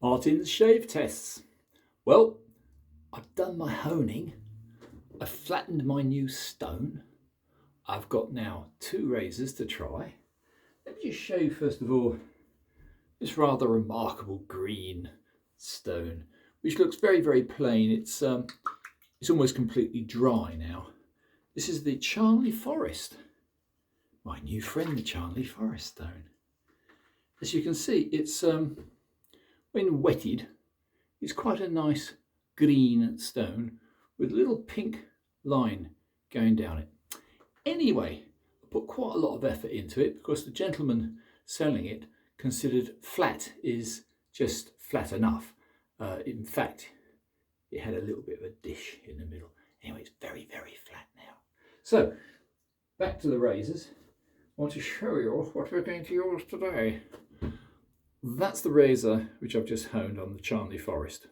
Martin's shave tests. Well, I've done my honing. I've flattened my new stone. I've got now 2 razors to try. Let me just show you first of all this rather remarkable green stone, which looks very, very plain. It's almost completely dry now. This is the Charnley Forest, my new friend, the Charnley Forest stone. As you can see, it's when wetted, it's quite a nice green stone with a little pink line going down it. Anyway, I put quite a lot of effort into it because the gentleman selling it considered flat is just flat enough. In fact, it had a little bit of a dish in the middle. Anyway, it's very, very flat now. So, back to the razors. I want to show you what we're going to use today. That's the razor which I've just honed on the Charnley Forest.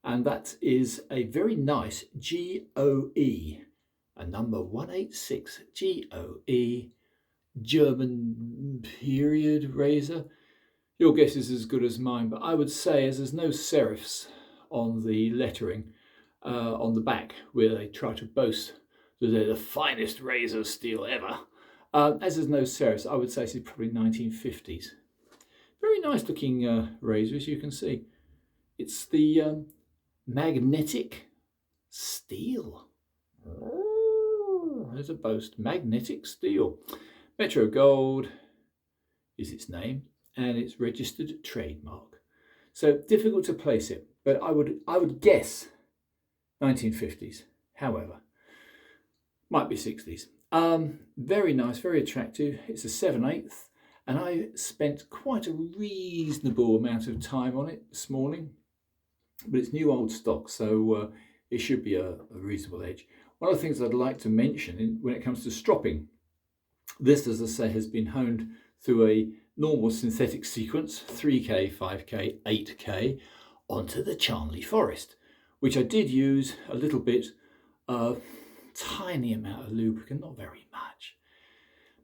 And that is a very nice GEO, a number 186 GEO German period razor. Your guess is as good as mine, but I would say, as there's no serifs on the lettering on the back where they try to boast that they're the finest razor steel ever, as there's no serifs, I would say it's probably 1950s. Very nice looking razor, as you can see. It's the magnetic steel. Oh, there's a boast. Magnetic steel. Metro Gold is its name, and it's registered trademark. So difficult to place it, but I would guess 1950s. However, might be 60s. Very nice, very attractive. It's a 7/8, and I spent quite a reasonable amount of time on it this morning. But it's new old stock, so it should be a reasonable edge. One of the things I'd like to mention when it comes to stropping, this, as I say, has been honed through a normal synthetic sequence, 3K, 5K, 8K, onto the Charnley Forest, which I did use a little bit, tiny amount of lubricant, not very much.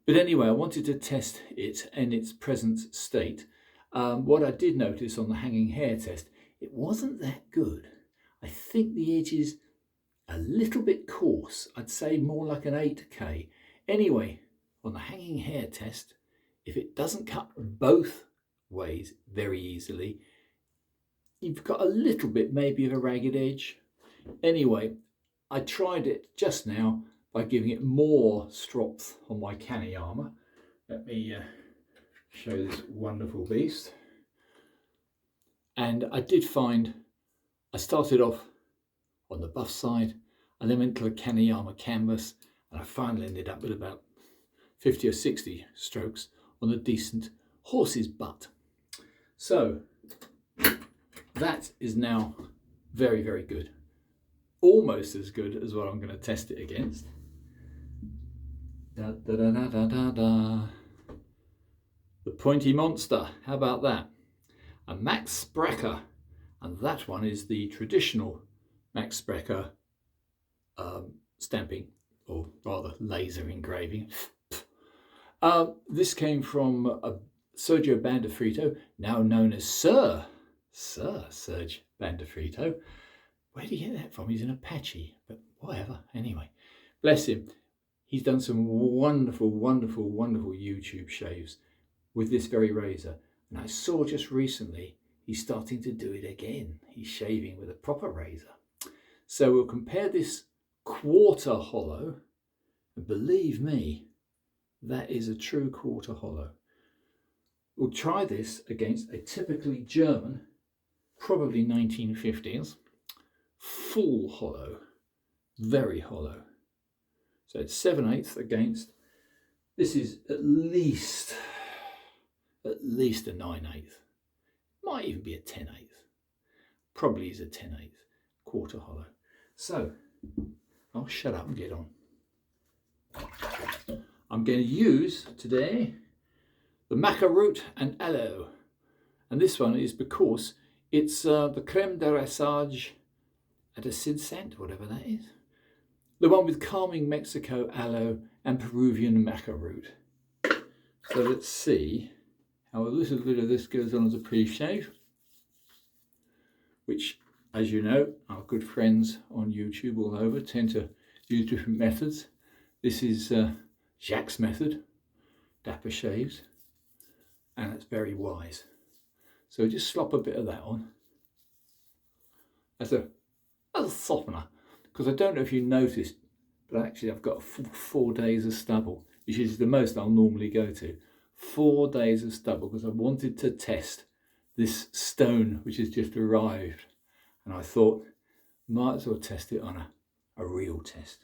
But anyway, I wanted to test it in its present state. What I did notice on the hanging hair test, it wasn't that good. I think the edge is a little bit coarse. I'd say more like an 8K. Anyway, on the hanging hair test, if it doesn't cut both ways very easily, you've got a little bit maybe of a ragged edge. Anyway, I tried it just now by giving it more strops on my canny armour. Let me show this wonderful beast. And I did find I started off on the buff side and then went to a canny armour canvas, and I finally ended up with about 50 or 60 strokes on a decent horse's butt. So that is now very, very good. Almost as good as what I'm going to test it against. Da, da, da, da, da, da, da. The Pointy Monster, how about that? A Max Spreacher, and that one is the traditional Max Spreacher stamping, or rather laser engraving. This came from Serge Bandifrito, now known as Sir Serge Bandifrito. Where did he get that from? He's an Apache, but whatever. Anyway, bless him. He's done some wonderful, wonderful, wonderful YouTube shaves with this very razor. And I saw just recently he's starting to do it again. He's shaving with a proper razor. So we'll compare this quarter hollow, and believe me, that is a true quarter hollow. We'll try this against a typically German, probably 1950s, full hollow, very hollow. So it's 7/8 against, this is at least a 9/8. Might even be a 10/8. Probably is a 10/8 quarter hollow. So I'll shut up and get on. I'm going to use today the maca root and aloe, and this one is because it's the creme de rasage at a scent, whatever that is, the one with calming Mexico aloe and Peruvian maca root. So let's see how a little bit of this goes on as a pre-shave. which, as you know, our good friends on YouTube all over tend to use different methods. This is Jacques' method, dapper shaves, and it's very wise. So just slop a bit of that on as a softener, because I don't know if you noticed, but actually I've got 4 days of stubble, which is the most I'll normally go to. 4 days of stubble, because I wanted to test this stone which has just arrived, and I thought might as well test it on a real test.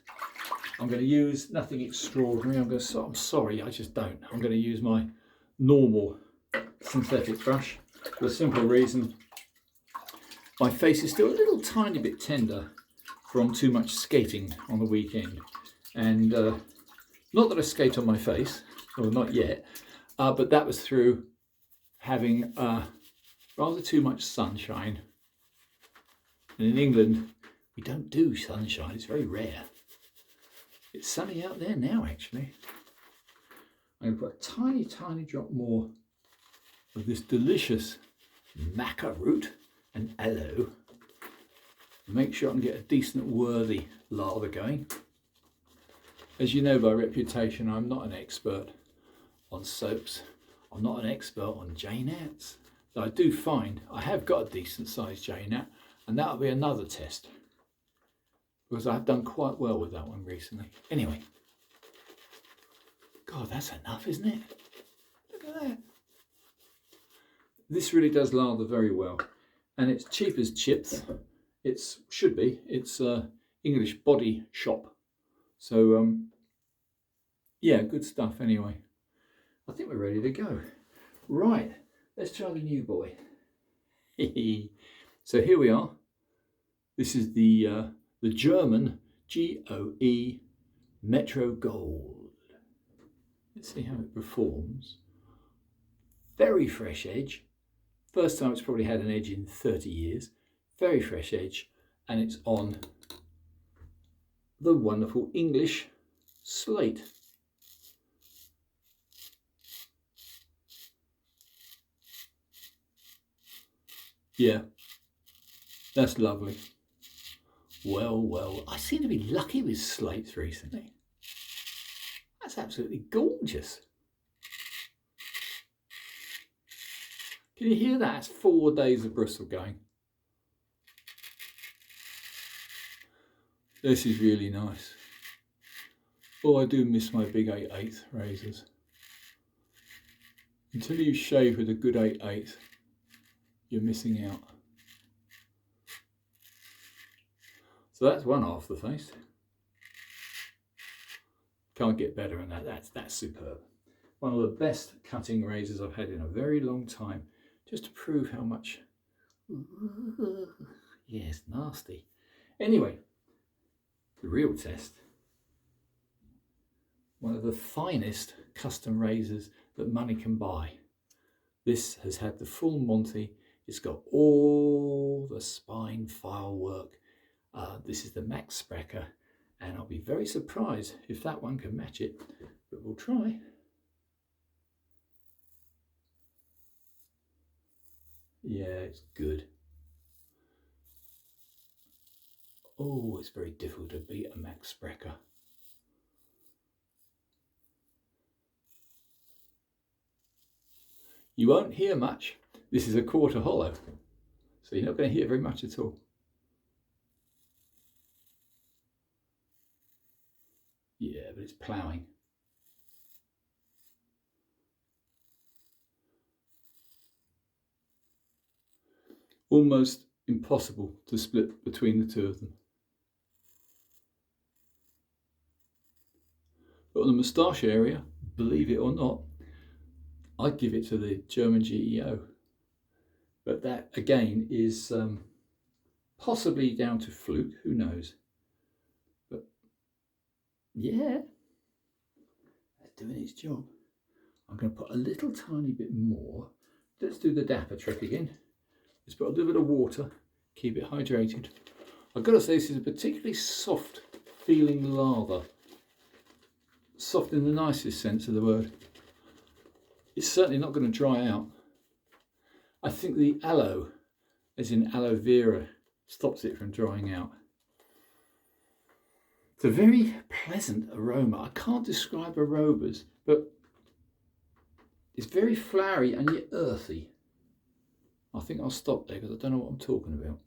I'm going to use nothing extraordinary. I'm sorry, I just don't. I'm going to use my normal synthetic brush for a simple reason. My face is still a little tiny bit tender from too much skating on the weekend, and not that I skate on my face, or not yet, but that was through having rather too much sunshine. And in England we don't do sunshine, it's very rare. It's sunny out there now actually. I'm going to put a tiny drop more of this delicious maca root and aloe. Make sure I can get a decent worthy lather going. As you know by reputation, I'm not an expert on soaps. I'm not an expert on jnats. Though I do find I have got a decent sized jnat, and that'll be another test, because I've done quite well with that one recently. Anyway, God, that's enough, isn't it? Look at that. This really does lather very well, and it's cheap as chips. Should be. It's English Body Shop. So yeah, good stuff anyway. I think we're ready to go. Right, let's try the new boy. So here we are. This is the German GEO Metro Gold. Let's see how it performs. Very fresh edge. First time it's probably had an edge in 30 years. Very fresh edge, and it's on the wonderful English slate. Yeah, that's lovely. Well, I seem to be lucky with slates recently. That's absolutely gorgeous. Can you hear that? It's 4 days of bristle going. This is really nice. Oh, I do miss my big 8/8 razors. Until you shave with a good 8/8, you're missing out. So that's one half the face. Can't get better than that. That's superb. One of the best cutting razors I've had in a very long time, just to prove how much. Yes, nasty. Anyway, the real test. One of the finest custom razors that money can buy. This has had the full Monty. It's got all the spine file work. This is the Max Spreacher, and I'll be very surprised if that one can match it, but we'll try. Yeah, it's good. Oh, it's very difficult to beat a Max Spreacher. You won't hear much. This is a quarter hollow, so you're not going to hear very much at all. Yeah, but it's ploughing. Almost impossible to split between the two of them. But on the moustache area, believe it or not, I'd give it to the German GEO. But that again is possibly down to fluke, who knows. But yeah, that's doing its job. I'm going to put a little tiny bit more. Let's do the dapper trick again. Let's put a little bit of water, keep it hydrated. I've got to say, this is a particularly soft feeling lather. Soft in the nicest sense of the word. It's certainly not going to dry out. I think the aloe as in aloe vera, stops it from drying out. It's a very pleasant aroma. I can't describe aromas, but it's very flowery and yet earthy. I think I'll stop there because I don't know what I'm talking about.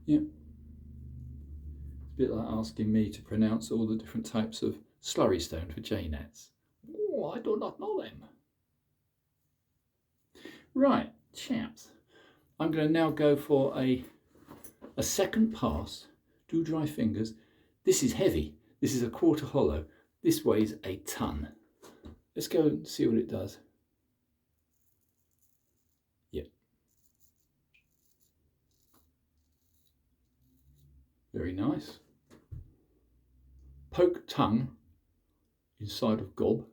Yeah. It's a bit like asking me to pronounce all the different types of slurry stone for jnats. Oh, I do not know them. Right, chaps. I'm going to now go for a second pass. Do dry fingers. This is heavy. This is a quarter hollow. This weighs a ton. Let's go and see what it does. Yep. Very nice. Poke tongue inside of gob.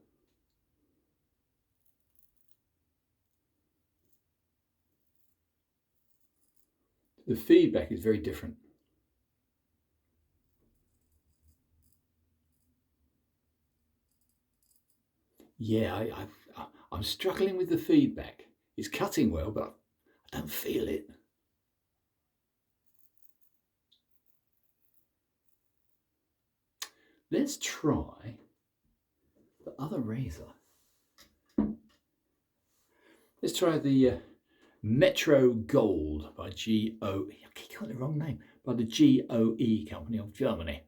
The feedback is very different. Yeah, I'm struggling with the feedback. It's cutting well, but I don't feel it. Let's try the other razor. Let's try the Metro Gold by GEO. I keep calling it the wrong name. By the GEO company of Germany.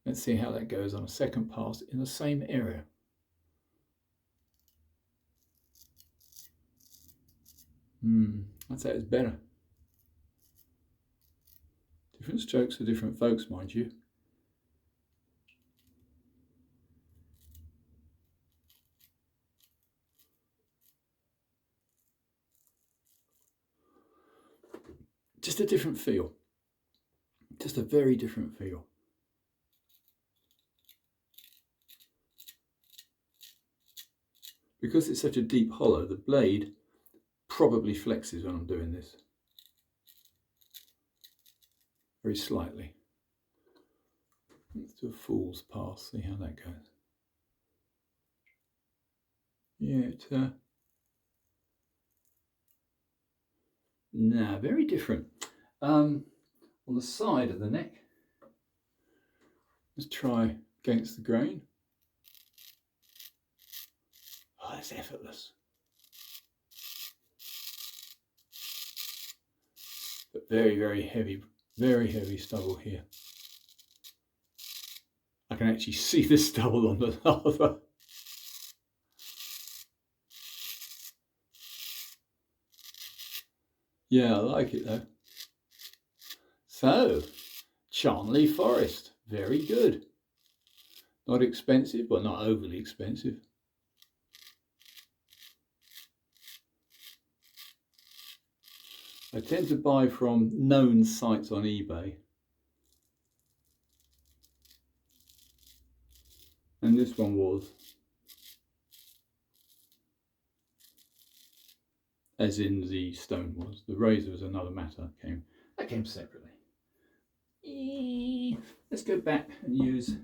Let's see how that goes on a second pass in the same area. I'd say it's better. Different strokes for different folks, mind you. Just a different feel. Just a very different feel. Because it's such a deep hollow, the blade probably flexes when I'm doing this. Very slightly. Let's do a fool's pass, see how that goes. Yeah, it's nah, very different. On the side of the neck, let's try against the grain. Oh, that's effortless. But very, very heavy stubble here. I can actually see the stubble on the lava. Yeah, I like it though. So, Charnley Forest, very good. Not expensive, but not overly expensive. I tend to buy from known sites on eBay. And this one was. As in the stone was. The razor was another matter. That came separately. Let's go back and use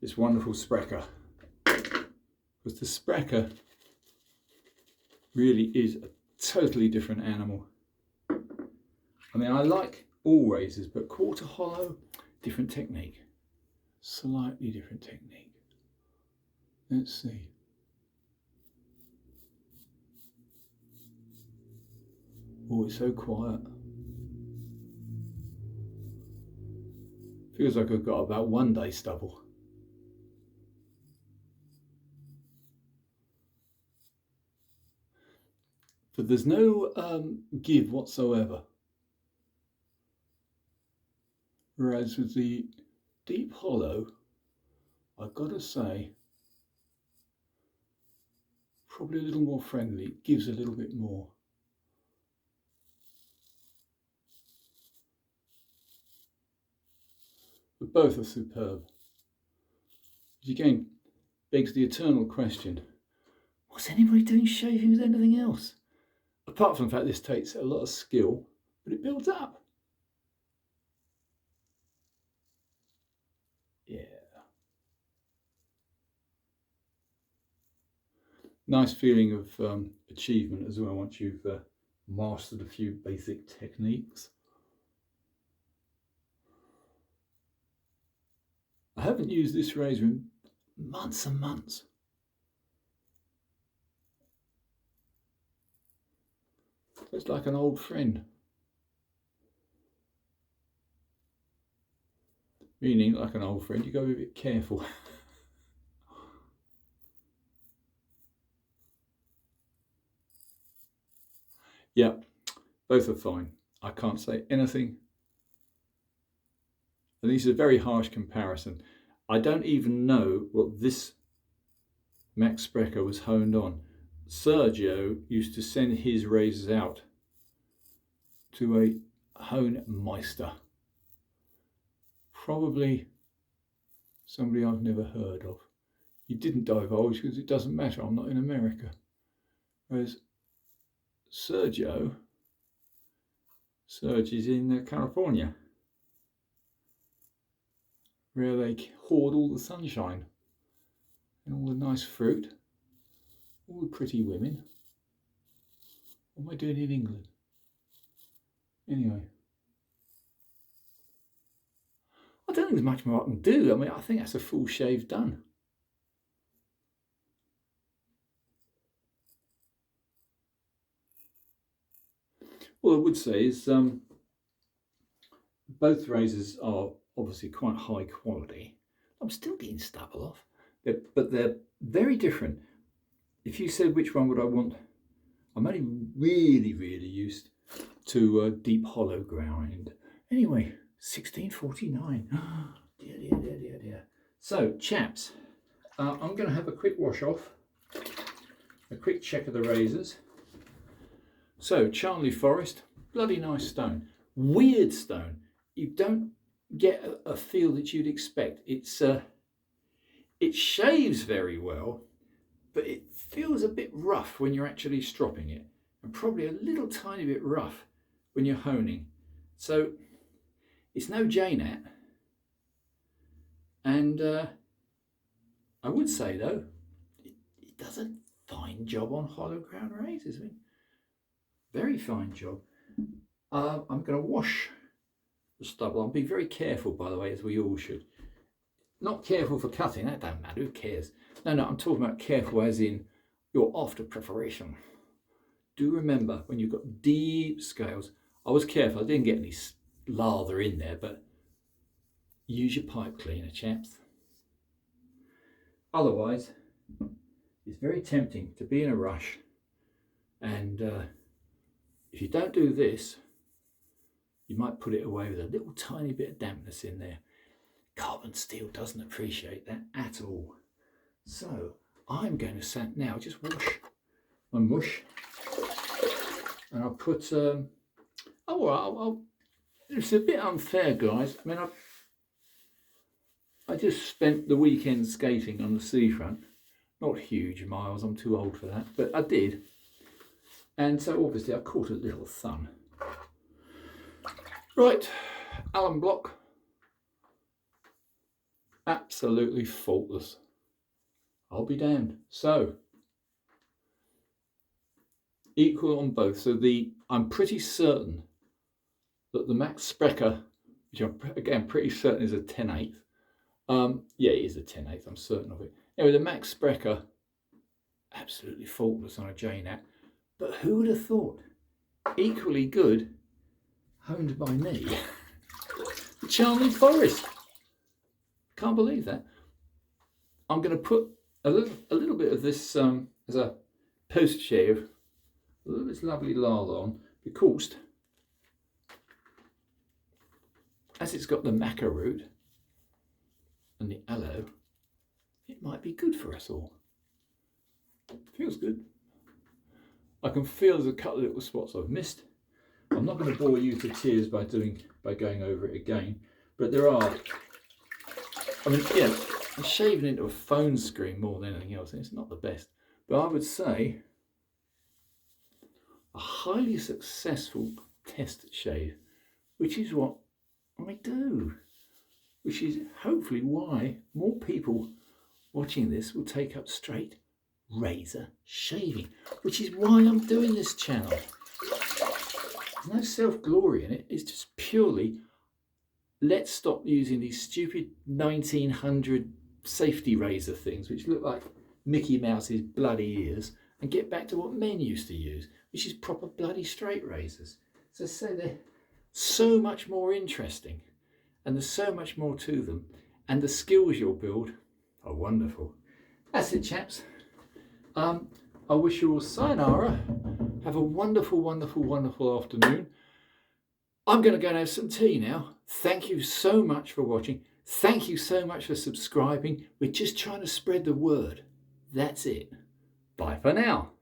this wonderful Spreacher. Because the Spreacher really is a totally different animal. I mean, I like all razors, but quarter hollow, different technique. Slightly different technique. Let's see. Oh, it's so quiet. Feels like I've got about 1 day stubble. But there's no give whatsoever. Whereas with the deep hollow, I've got to say, probably a little more friendly. It gives a little bit more. But both are superb. Which again begs the eternal question, what's anybody doing shaving with anything else? Apart from the fact this takes a lot of skill, but it builds up. Yeah. Nice feeling of achievement as well once you've mastered a few basic techniques. I haven't used this razor in months and months. It's like an old friend. Meaning, like an old friend, you got to be a bit careful. Yeah, both are fine. I can't say anything. And this is a very harsh comparison. I don't even know what this Max Spreacher was honed on. Sergio used to send his razors out to a hone meister. Probably somebody I've never heard of. He didn't divulge because it doesn't matter, I'm not in America. Whereas Serge is in California, where they hoard all the sunshine and all the nice fruit, all the pretty women. What am I doing in England? Anyway, I don't think there's much more I can do. I mean, I think that's a full shave done. All I would say is both razors are obviously quite high quality. I'm still getting stubble off, but they're very different. If you said which one would I want, I'm only really used to deep hollow grind. Anyway, 1649. Dear. So, chaps, I'm going to have a quick wash off, a quick check of the razors. So, Charnley Forest, bloody nice stone. Weird stone. You don't get a feel that you'd expect. It shaves very well, but it feels a bit rough when you're actually stropping it, and probably a little tiny bit rough when you're honing. So, it's no jnat. And I would say though, it does a fine job on hollow ground razors. I mean, very fine job. I'm going to wash the stubble. I'll be very careful, by the way, as we all should. Not careful for cutting, that don't matter, who cares? No, I'm talking about careful as in your after preparation. Do remember, when you've got deep scales, I was careful, I didn't get any lather in there, but use your pipe cleaner, chaps. Otherwise, it's very tempting to be in a rush, and if you don't do this, you might put it away with a little tiny bit of dampness in there. Carbon steel doesn't appreciate that at all. So I'm going to now just wash my mush, and I'll put it's a bit unfair, guys. I mean, I just spent the weekend skating on the seafront. Not huge miles, I'm too old for that, but I did. And so obviously I caught a little sun. Right, alum block. Absolutely faultless. I'll be damned. So, equal on both. So I'm pretty certain that the Max Spreacher, which I'm again pretty certain is a 10/8. Yeah, it is a 10/8, I'm certain of it. Anyway, the Max Spreacher, absolutely faultless on a jnat. But who would have thought? Equally good, honed by me. The Charnley Forest. Can't believe that. I'm going to put a little bit of this as a post shave, a little bit of this lovely lather on, because as it's got the maca root and the aloe, it might be good for us all. Feels good. I can feel there's a couple of little spots I've missed. I'm not going to bore you to tears by going over it again, but there are. I mean, yeah, I'm shaving into a phone screen more than anything else, and it's not the best. But I would say a highly successful test shave, which is what I do, which is hopefully why more people watching this will take up straight razor shaving, which is why I'm doing this channel. There's no self-glory in it. It's just purely, let's stop using these stupid 1900 safety razor things, which look like Mickey Mouse's bloody ears, and get back to what men used to use, which is proper bloody straight razors. So they're so much more interesting, and there's so much more to them, and the skills you'll build are wonderful. That's it, chaps. I wish you all sayonara. Have a wonderful, wonderful, wonderful afternoon. I'm going to go and have some tea now. Thank you so much for watching. Thank you so much for subscribing. We're just trying to spread the word. That's it. Bye for now.